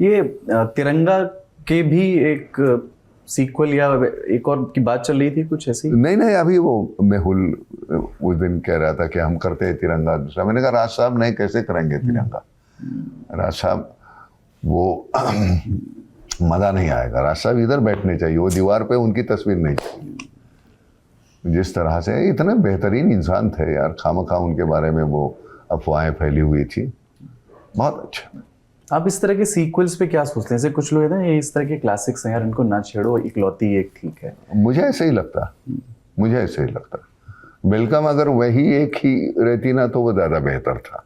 ये तिरंगा के भी एक सीक्वल या एक और की बात चल रही थी कुछ ऐसी? नहीं, अभी वो मेहुल उस दिन कह रहा था कि हम करते हैं तिरंगा दूसरा। मैंने कहा राज साहब नहीं, कैसे करेंगे तिरंगा? राज साहब वो मज़ा नहीं आएगा। राज साहब इधर बैठने चाहिए, वो दीवार पे उनकी तस्वीर नहीं चाहिए। जिस तरह से इतने बेहतरीन इंसान थे यार, खामखा उनके बारे में वो अफवाहें फैली हुई थी। बहुत अच्छा। आप इस तरह के सीक्वल्स पे क्या सोचते हैं? जैसे कुछ लोग हैं ना, ये इस तरह के क्लासिक्स हैं यार, इनको ना छेड़ो, इकलौती एक ठीक है। मुझे ऐसे ही लगता, मुझे ऐसे ही लगता। वेलकम अगर वही एक ही रहती ना तो वो ज़्यादा बेहतर था।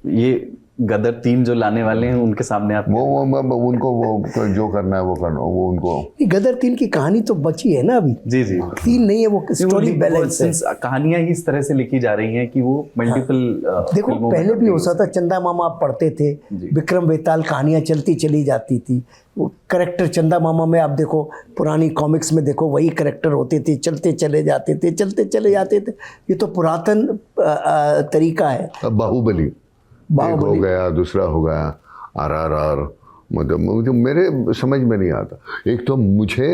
ये गदर 3 जो लाने वाले हैं उनके सामने आप वो उनको वो जो करना है वो करना, वो उनको। गदर 3 की कहानी तो बची है ना अभी। जी 3 नहीं है, वो स्टोरी बैलेंस है। कहानियां ही इस तरह से लिखी जा रही हैं कि वो मल्टीपल देखो पहले भी हो सकता, चंदा मामा आप पढ़ते थे, विक्रम बेताल, कहानियां चलती चली जाती थी। वो करेक्टर चंदा मामा में आप देखो, पुरानी कॉमिक्स में देखो, वही करेक्टर होते थे, चलते चले जाते थे, चलते चले जाते थे। ये तो पुरातन तरीका है। अब बाहुबली एक हो गया, दूसरा हो गया RRR, मतलब मुझे मेरे समझ में नहीं आता। एक तो मुझे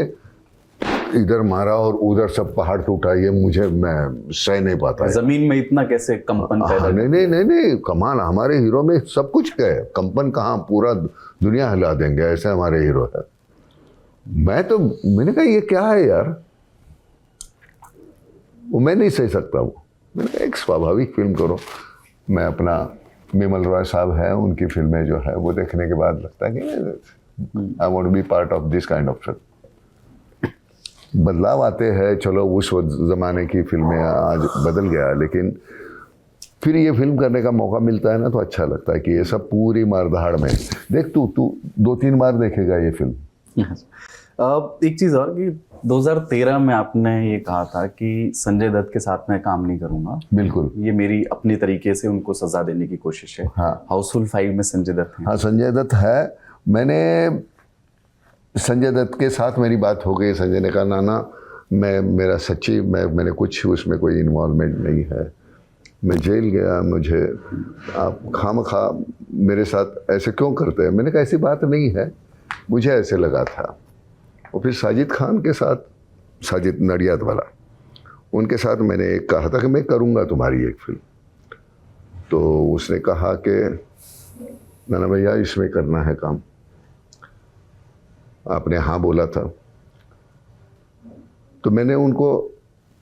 इधर मारा और उधर सब पहाड़ टूटा, ये मुझे मैं सह नहीं पाता है। जमीन में इतना कैसे कंपन पैदा? नहीं, कमाल। हमारे हीरो में सब कुछ है, कंपन कहाँ, पूरा दुनिया हिला देंगे, ऐसे हमारे हीरो है। मैंने कहा ये क्या है यार, वो मैं नहीं सह सकता। वो मैंने कहा एक स्वाभाविक फिल्म करो। मैं अपना बिमल रॉय साहब है, उनकी फिल्में जो है वो देखने के बाद लगता है कि I want to be part of this kind of film. बदलाव आते हैं, चलो उस ज़माने की फिल्में आज बदल गया, लेकिन फिर ये फिल्म करने का मौका मिलता है ना तो अच्छा लगता है कि ये सब पूरी मारधाड़ में देख। तू 2-3 बार देखेगा ये फिल्म। एक चीज़ और कि 2013 में आपने ये कहा था कि संजय दत्त के साथ मैं काम नहीं करूंगा। बिल्कुल, ये मेरी अपनी तरीके से उनको सजा देने की कोशिश है। हाँ। हाउसफुल 5 में संजय दत्त है। हाँ, संजय दत्त है। मैंने संजय दत्त के साथ मेरी बात हो गई। संजय ने कहा नाना, मेरा सच्ची मैंने कुछ उसमें कोई इन्वॉल्वमेंट नहीं है। मैं जेल गया, मुझे आप खामखा मेरे साथ ऐसे क्यों करते हैं? मैंने कहा ऐसी बात नहीं है, मुझे ऐसे लगा था। और फिर साजिद खान के साथ, साजिद नडियाद वाला, उनके साथ मैंने एक कहा था कि मैं करूँगा तुम्हारी एक फिल्म। तो उसने कहा कि नाना भैया इसमें करना है काम। आपने हाँ बोला था। तो मैंने उनको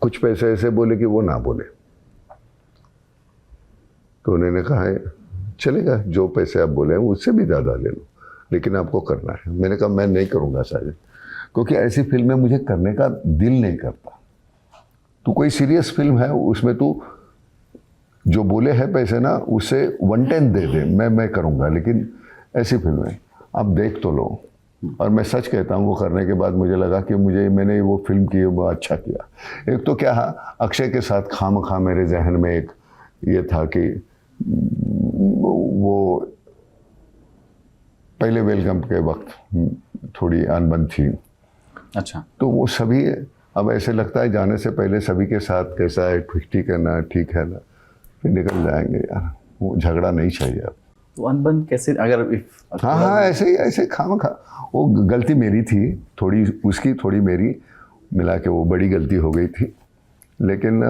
कुछ पैसे ऐसे बोले कि वो ना बोले। तो उन्होंने कहा है चलेगा, जो पैसे आप बोले हैं उससे भी ज़्यादा ले लो, लेकिन आपको करना है। मैंने कहा मैं नहीं करूँगा साजिद, क्योंकि ऐसी फिल्में मुझे करने का दिल नहीं करता। तू कोई सीरियस फिल्म है, उसमें तू जो बोले है पैसे ना, उससे 1/10 दे दे, मैं करूँगा। लेकिन ऐसी फिल्में आप देख तो लो। और मैं सच कहता हूँ, वो करने के बाद मुझे लगा कि मैंने वो फिल्म की, वो अच्छा किया। एक तो क्या है, अक्षय के साथ खामखा मेरे जहन में एक ये था कि वो पहले वेलकम के वक्त थोड़ी अनबन थी। अच्छा। तो वो सभी अब ऐसे लगता है जाने से पहले सभी के साथ कैसा है, ठीक है ना, ठीक है ना, फिर निकल जाएंगे यार। वो झगड़ा नहीं चाहिए अब। तो अनबन कैसे, अगर हाँ ऐसे खामखा। वो गलती मेरी थी, थोड़ी उसकी थोड़ी मेरी, मिला के वो बड़ी गलती हो गई थी। लेकिन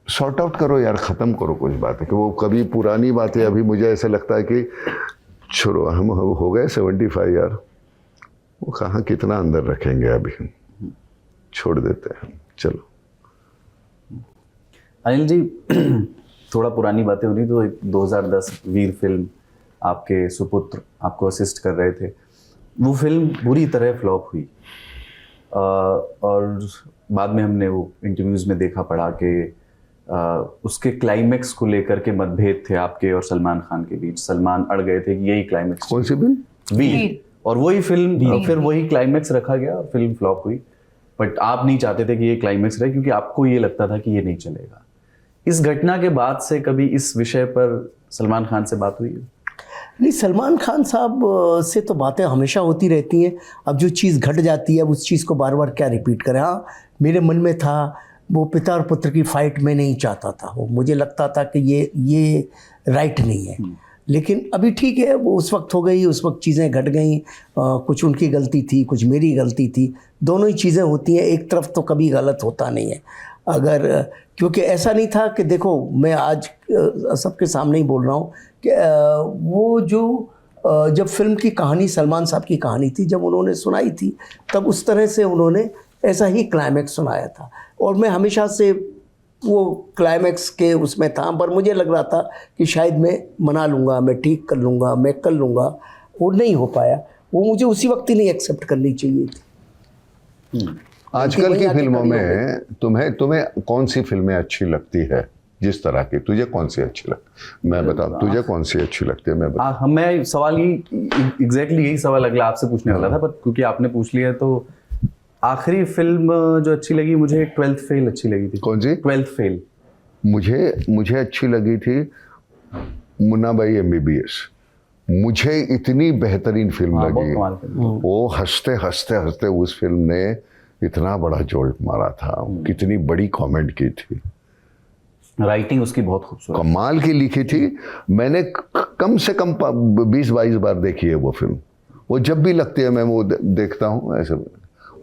सॉर्ट आउट करो यार, ख़त्म करो कुछ बातें। कि वो कभी पुरानी बातें, अभी मुझे ऐसा लगता है कि छोड़ो, हम हो गए 75 यार, वो कहाँ कितना अंदर रखेंगे, अभी छोड़ देते हैं, चलो। अनिल जी, थोड़ा पुरानी बातें हो रही तो एक 2010 वीर फिल्म, आपके सुपुत्र आपको असिस्ट कर रहे थे। वो फिल्म बुरी तरह फ्लॉप हुई और बाद में हमने वो इंटरव्यूज़ में देखा पढ़ा कि उसके क्लाइमेक्स को लेकर के मतभेद थे आपके और सलमान खान के बीच। सलमान अड़ गए थे कि यही क्लाइमेक्स। कौन सी फिल्म? वीर। और वही फिल्म फिर वही क्लाइमेक्स रखा गया, फिल्म फ्लॉप हुई। बट आप नहीं चाहते थे कि ये क्लाइमेक्स रहे, क्योंकि आपको ये लगता था कि ये नहीं चलेगा। इस घटना के बाद से कभी इस विषय पर सलमान खान से बात हुई है? नहीं, सलमान खान साहब से तो बातें हमेशा होती रहती हैं। अब जो चीज़ घट जाती है उस चीज़ को बार बार क्या रिपीट करें। हाँ, मेरे मन में था वो पिता और पुत्र की फाइट में नहीं चाहता था। वो मुझे लगता था कि ये राइट नहीं है। लेकिन अभी ठीक है, वो उस वक्त हो गई, उस वक्त चीज़ें घट गई, कुछ उनकी गलती थी, कुछ मेरी गलती थी, दोनों ही चीज़ें होती हैं, एक तरफ तो कभी गलत होता नहीं है। अगर क्योंकि ऐसा नहीं था कि देखो मैं आज सबके सामने ही बोल रहा हूँ कि वो जो जब फिल्म की कहानी सलमान साहब की कहानी थी, जब उन्होंने सुनाई थी तब उस तरह से उन्होंने ऐसा ही क्लाइमैक्स सुनाया था, और मैं हमेशा से वो क्लाइमैक्स के उसमें था, पर मुझे लग रहा था कि शायद मैं मना लूँगा, मैं ठीक कर लूँगा, मैं कर लूँगा, वो नहीं हो पाया। वो मुझे उसी वक्त ही नहीं एक्सेप्ट करनी चाहिए थी। आजकल की फिल्मों में तुम्हें कौन सी फिल्में अच्छी लगती है? जिस तरह की तुझे कौन सी अच्छी लगती, मैं बता, तुझे कौन सी अच्छी लगती है? मैं बता। मैं सवाल ही एग्जैक्टली यही सवाल अगला आपसे पूछने वाला था, पर क्योंकि आपने पूछ लिया तो आखिरी फिल्म जो अच्छी लगी मुझे 12th फेल अच्छी लगी थी। कौन सी? 12th fail. मुझे अच्छी लगी थी मुन्ना भाई MBBS। मुझे इतनी बेहतरीन फिल्म लगी, वो हंसते हंसते हंसते उस फिल्म ने इतना बड़ा जोल्ट मारा था, कितनी बड़ी कमेंट की थी, राइटिंग उसकी बहुत खूबसूरत, कमाल की लिखी थी। मैंने कम से कम 20-22 बार देखी है वो फिल्म। वो जब भी लगती है मैं वो देखता हूँ। ऐसे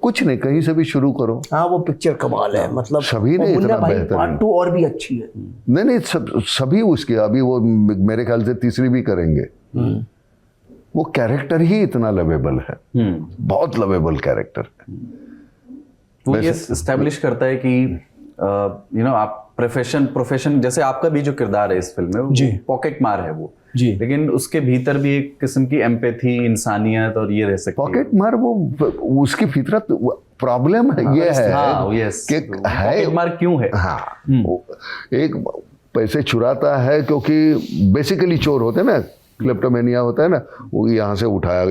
कुछ नहीं, कहीं से भी शुरू करो। हाँ, वो पिक्चर कमाल है, मतलब सभी ने इतना बेहतर, पार्ट 2 और भी अच्छी है। नहीं सभी उसके, अभी वो मेरे ख्याल से तीसरी भी करेंगे। वो कैरेक्टर ही इतना लवेबल है, बहुत लवेबल कैरेक्टर है। वो ये एस्टैब्लिश करता है कि आप प्रोफेशन जैसे आपका भी जो किरदार है इस फिल्म में, वो पॉकेट मार है वो जी, लेकिन उसके भीतर भी एक किस्म की एम्पैथी, इंसानियत और ये रह सकती है। पॉकेट मार वो उसकी फितरत, प्रॉब्लम है ये है कि पॉकेट मार क्यों है। हाँ, एक पैसे चुराता है क्योंकि बेसिकली चोर होते हैं ना, क्लेप्टोमेनिया होता है ना, वो यहाँ से उठाया,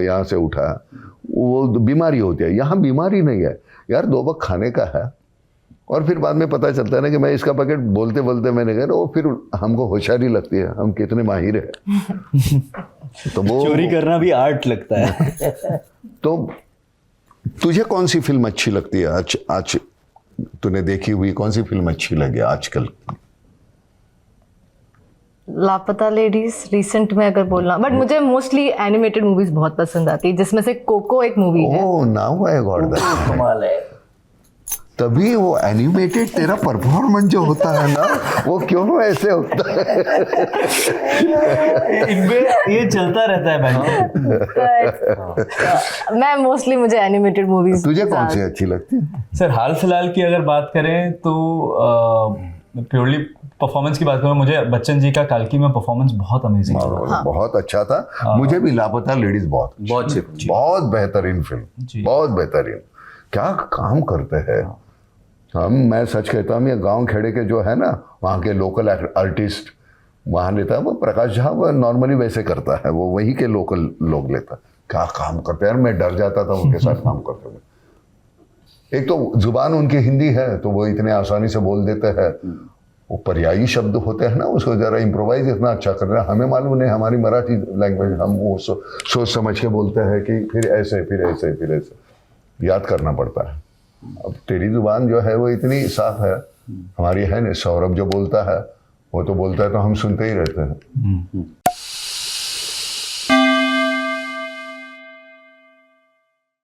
वो बीमारी होती है। यहाँ बीमारी नहीं है यार, 2 वक्त खाने का है। और फिर बाद में पता चलता है ना कि मैं इसका पैकेट बोलते बोलते मैंने कहा, वो फिर हमको होशियारी लगती है, हम कितने माहिर हैं। तो वो चोरी करना भी आर्ट लगता है। तो तुझे कौन सी फिल्म अच्छी लगती है आज तूने देखी हुई कौन सी फिल्म अच्छी लगी आजकल? लापता लेडीज रिसेंट में अगर बोलना, बट मुझे मोस्टली एनिमेटेड मूवीज बहुत पसंद आती है, जिसमें से कोको एक मूवी है। ओह, नाउ आई गॉट दैट। कमाल है। तभी वो एनिमेटेड तेरा परफॉर्मेंस जो होता है ना, वो क्यों ऐसे होता है? इनमें ये चलता रहता है भाई। मैं मोस्टली, मुझे एनिमेटेड मूवीज। तुझे कौन सी अच्छी लगती है? सर, हाल फिलहाल की अगर बात करें तो प्योरली परफॉर्मेंस की बात करूं, मुझे बच्चन जी का काल्की में परफॉर्मेंस बहुत अमेजिंग था। बहुत अच्छा था। मुझे भी लापता लेडीज बहुत बेहतरीन फिल्म, बहुत बेहतरीन। क्या काम करते हैं मैं सच कहता हूँ, ये गांव खेड़े के जो है ना, वहाँ के लोकल आर्टिस्ट वहाँ लेता है। वो प्रकाश झा वो नॉर्मली वैसे करता है, वो वहीं के लोकल लोग लेता है। क्या काम करते हैं यार, मैं डर जाता था उनके साथ काम करते हुए। एक तो जुबान उनकी हिंदी है, तो वो इतने आसानी से बोल देते हैं। वो पर्यायी शब्द होते हैं ना, उसको जरा इम्प्रोवाइज इतना अच्छा कर रहे हैं। हमें मालूम नहीं, हमारी मराठी लैंग्वेज हम वो सोच समझ के बोलते हैं कि फिर ऐसे याद करना पड़ता है। अब तेरी जुबान जो है वो इतनी साफ है, हमारी है नहीं। सौरभ जो बोलता है वो तो बोलता है तो हम सुनते ही रहते हैं।